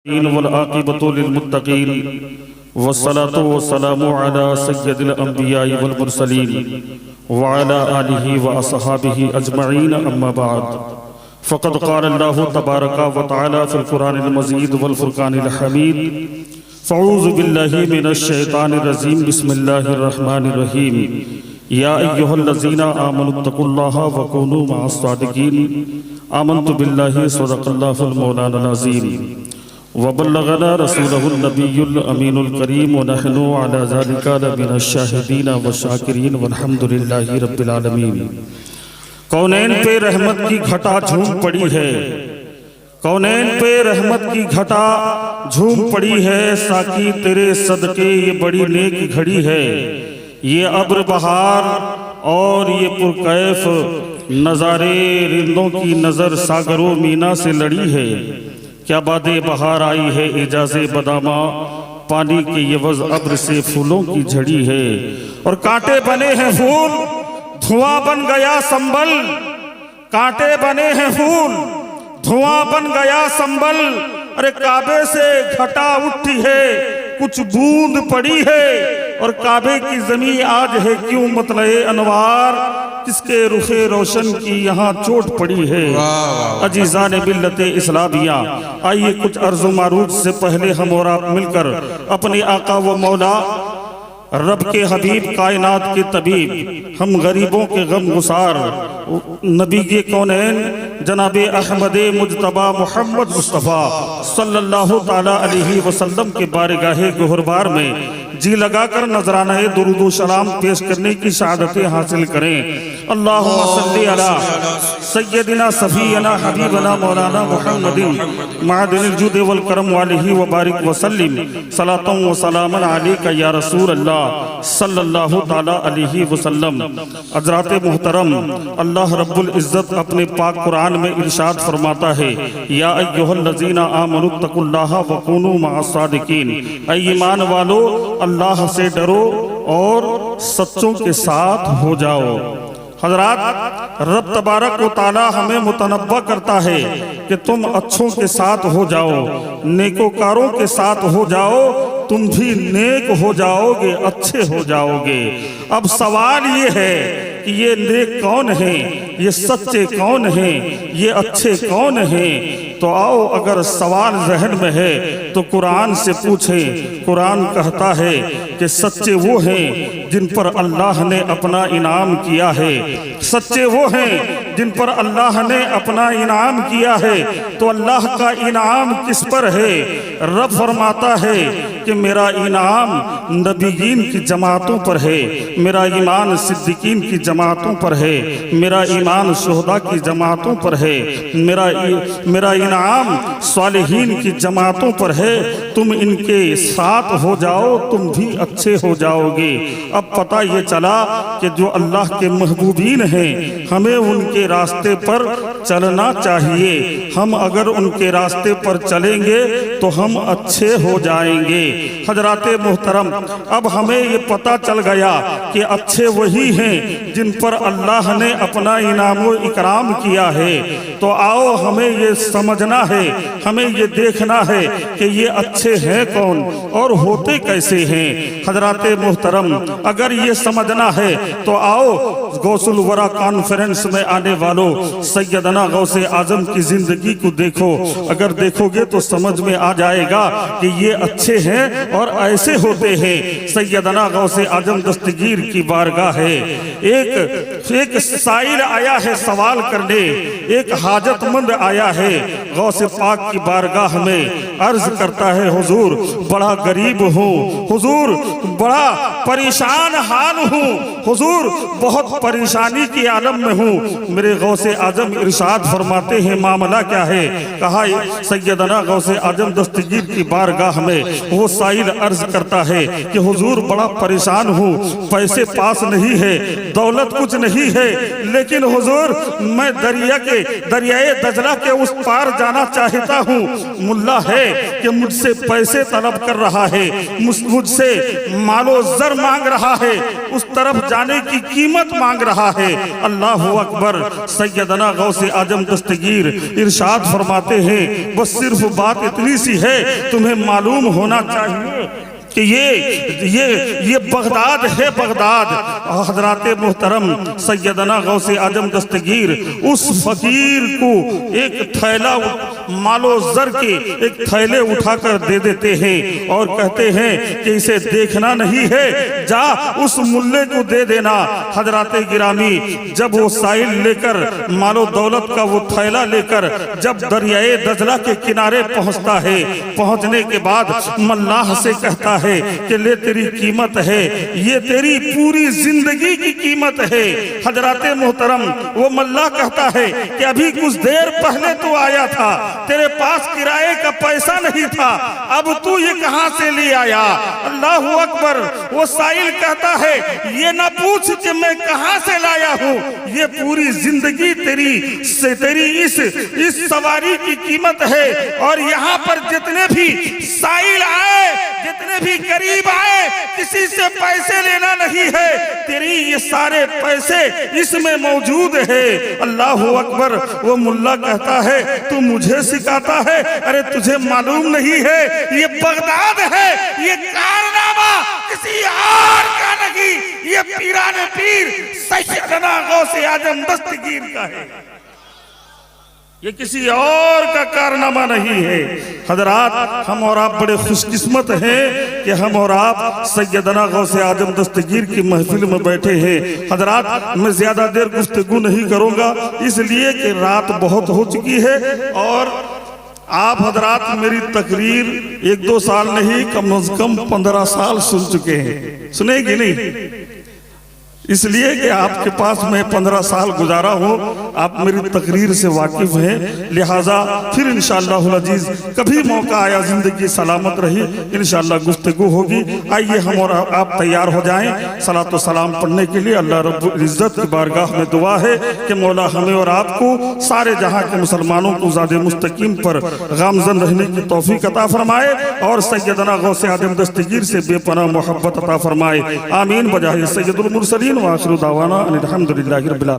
वल्आक़िबतु लिलमुत्तक़ीन वस्सलातु वस्सलामु अला सय्यदिल अंबियाइ वल मुरसलीन व अला आलिहि व अस्हाबिहि अजमईन अम्मा बाद फ़क़द क़ाल अल्लाहु तबारक व तआला फ़िल क़ुरानिल मजीद वल फ़ुरक़ानिल हमीद फ़अऊज़ु बिल्लाहि मिनश शैतानिर रजीम बिस्मिल्लाहिर रहमानिर रहीम या अय्युहल्लज़ीना आमनुत्तक़ुल्लाहा व कूनू मअस सादिक़ीन आमन्तु बिल्लाहि सदक़ल्लाहुल मौलाना अज़ीम वबल्लगना रसूलहुन नबियुल अमीनुल करीम व नहनु अला ज़ालिका लमिनश शाहिदीन व शाकिरीन वल्हम्दुलिल्लाहि रब्बिल आलमीन। कौनैन पे रहमत की घटा झूम पड़ी है, कौनैन पे रहमत की घटा झूम पड़ी है, साकी तेरे सदके ये बड़ी नेक घड़ी है। ये अब्र बहार और ये पुरकैफ नज़ारे रिंदों की नज़र सागरों मीना से लड़ी है। क्या बादे बहार आई है एजाज़े बदामा, पानी के ये वज़ अब्र से फूलों की झड़ी है। और कांटे बने हैं फूल, धुआं बन गया संबल, कांटे बने हैं फूल, धुआं बन गया संबल। अरे काबे से घटा उठी है, कुछ बूंद पड़ी है। और काबे की ज़मीं आज है क्यों मतलए अनवार, किसके रुखे रोशन की यहाँ चोट पड़ी है। अजीज़ान मिल्लते इस्लामिया, आइए कुछ अर्ज़ो मारूफ से पहले हम और आप मिलकर अपने आका व मौला रब के हबीब कायनात के तबीब, हम गरीबों के गम गुसार नबी के कौनैन जनाबे अहमद मुज्तबा मोहम्मद मुस्तफ़ा सल्लल्लाहु ताला अलैहि वसल्लम के बारगाहे गुहरबार में जी लगाकर नजराना दुरूद सलाम पेश करने की शहादतें हासिल करें। अल्लाहुम्मा सल्ली अला सय्यदिना सफ़ीना हबीबना मौलाना मुहम्मदिन मादिनिल जुद वल करम वालिही व बारिक वसल्लिम सलातन व सलामन अलैका या रसूल अल्लाह सल्लल्लाहु ताला अलैहि वसल्लम। हज़रात मुहतरम, अल्लाह रब्बुल इज़्ज़त अपने पाक कुरान में इरशाद फरमाता है, या अय्युहल्लज़ीना आमनुत्तक़ुल्लाहा व कूनू मअस सादिक़ीन। ऐ ईमान वालो, अल्लाह से डरो और सच्चों के साथ हो जाओ। हजरात, रब तबारक व ताला हमें मुतनब्बा करता है कि तुम अच्छों के साथ हो जाओ, नेकोकारों के साथ हो जाओ, तुम भी नेक हो जाओगे, अच्छे हो जाओगे। अब सवाल ये है कि ये नेक कौन है, ये सच्चे कौन हैं, ये अच्छे कौन हैं। तो आओ, अगर सवाल जहन में है तो कुरान से पूछें। कुरान कहता है कि सच्चे वो हैं जिन पर अल्लाह ने अपना इनाम किया है, सच्चे वो हैं जिन पर अल्लाह ने अपना इनाम किया है। तो अल्लाह का इनाम किस पर है? रब फरमाता है कि मेरा इनाम नबीयीन की जमातों पर है, मेरा ईमान सिद्दीकीन की जमातों पर है, मेरा ईमान शुहदा की जमातों पर है, मेरा इनाम सालिहीन की जमातों पर है। तुम इनके साथ हो जाओ, तुम भी अच्छे हो जाओगे। अब पता ये चला कि जो अल्लाह के महबूबीन हैं, हमें उनके रास्ते पर चलना चाहिए। हम अगर उनके रास्ते पर चलेंगे तो हम अच्छे हो जाएंगे। हजराते मुहतरम, अब हमें ये पता चल गया कि अच्छे वही हैं जिन पर अल्लाह ने अपना इनाम व इकराम किया है। तो आओ, हमें ये समझना है, हमें ये देखना है कि ये अच्छे हैं कौन और होते कैसे हैं। हजराते मुहतरम, अगर ये समझना है तो आओ, गौसुल वरा कॉन्फ्रेंस में आने वालों सैयदना गौसे आजम की जिंदगी को देखो। अगर देखोगे तो समझ में आ जाएगा कि ये अच्छे हैं और ऐसे होते हैं। सैयदना गौसे आजम दस्तगीर की बारगाह है। एक साइल आया है सवाल करने, एक हाजतमंद आया है गौसे पाक की बारगाह में, अर्ज करता है, हुजूर बड़ा गरीब हूँ, हुजूर बड़ा परेशान हाल हूँ, हुजूर बहुत परेशानी के आलम में हूँ। मेरे गौसे आजम इरशाद फरमाते हैं, मामला क्या है? कहा, सैयदना गौसे आजम दस्तगीर की बारगाह में वो साइल अर्ज करता है कि हुजूर बड़ा परेशान हूँ, पैसे पास नहीं है, दौलत कुछ नहीं है, लेकिन हुजूर मैं दरियाए दजला के उस पार जाना चाहता हूँ। मुल्ला है कि मुझसे पैसे तलब कर रहा है, मुझसे मालो जर मांग रहा है, उस तरफ जाने की कीमत मांग रहा है। अल्लाह अकबर। सैयदना गौसे गौसे आजम दस्तगीर इरशाद फरमाते हैं, बस सिर्फ बात इतनी सी है, तुम्हें मालूम होना चाहिए कि ये बगदाद है, बगदाद। हजरात मोहतरम सैयदना गौसे आजम दस्तगीर उस फकीर को एक थैला मालो जर के एक थैले उठाकर दे देते हैं और कहते हैं कि इसे देखना नहीं है, जा उस मुल्ले को दे देना। हजरात गिरामी जब वो साइल लेकर मालो दौलत का वो थैला लेकर जब दरियाए दजला के किनारे पहुंचता है, पहुंचने के बाद मल्लाह से कहता है कि ले तेरी कीमत है, ये तेरी पूरी जिंदगी की कीमत है। हजरात मोहतरम वो मल्लाह कहता है कि अभी कुछ देर पहले तो आया था, तेरे पास किराए का पैसा नहीं था, अब तू ये कहां से ले आया? अल्लाहु अकबर। वो साइल कहता है ये ना पूछ कि मैं कहां से लाया हूं, ये पूरी जिंदगी तेरी इस सवारी की कीमत है। और यहाँ पर जितने भी साइल आए, जितने भी करीब आए, किसी से पैसे लेना नहीं है, तेरी ये सारे पैसे इसमें मौजूद है। अल्लाहु अकबर। वो मुल्ला कहता है तू मुझे सिखाता है? अरे तुझे मालूम नहीं है, ये बगदाद है, ये कारनामा किसी और का नहीं, ये पीराने पीर सैयदना गौसे आजम दस्तगीर का है, ये किसी और का कारनामा नहीं है। हजरात हम और आप बड़े खुशकिस्मत हैं कि हम और आप सैयदना गौसे आजम दस्तगीर की महफिल में बैठे हैं। हजरात मैं ज्यादा देर गुफ्तगू नहीं करूंगा, इसलिए कि रात बहुत हो चुकी है और आप हजरात मेरी तकरीर 1-2 साल नहीं, कम से कम 15 साल सुन चुके हैं। सुनेगी नहीं? इसलिए कि आपके पास मैं 15 साल गुजारा हूँ, आप मेरी तकरीर से वाकिफ हैं, लिहाजा फिर इंशाअल्लाह अजीज कभी मौका आया, जिंदगी सलामत रही, इंशाअल्लाह गुफ्तगू होगी। आइए हम और आप तैयार हो जाएं सलात व सलाम पढ़ने के लिए। अल्लाह रब्बुल इज्जत की बारगाह में दुआ है कि मौला हमें और आपको सारे जहाँ के मुसलमानों को ज़ादे मुस्तकीम पर गामज़न रहने की तौफीक अता फरमाए और सैयदना गौसे आजम दस्तगीर से बेपनाह मोहब्बत अता फरमाए। आमीन। बजाए सैयदुल मुरसलीन व आखिरु दावाना अनिल हम्दुलिल्लाहि रब्बिल आलमीन।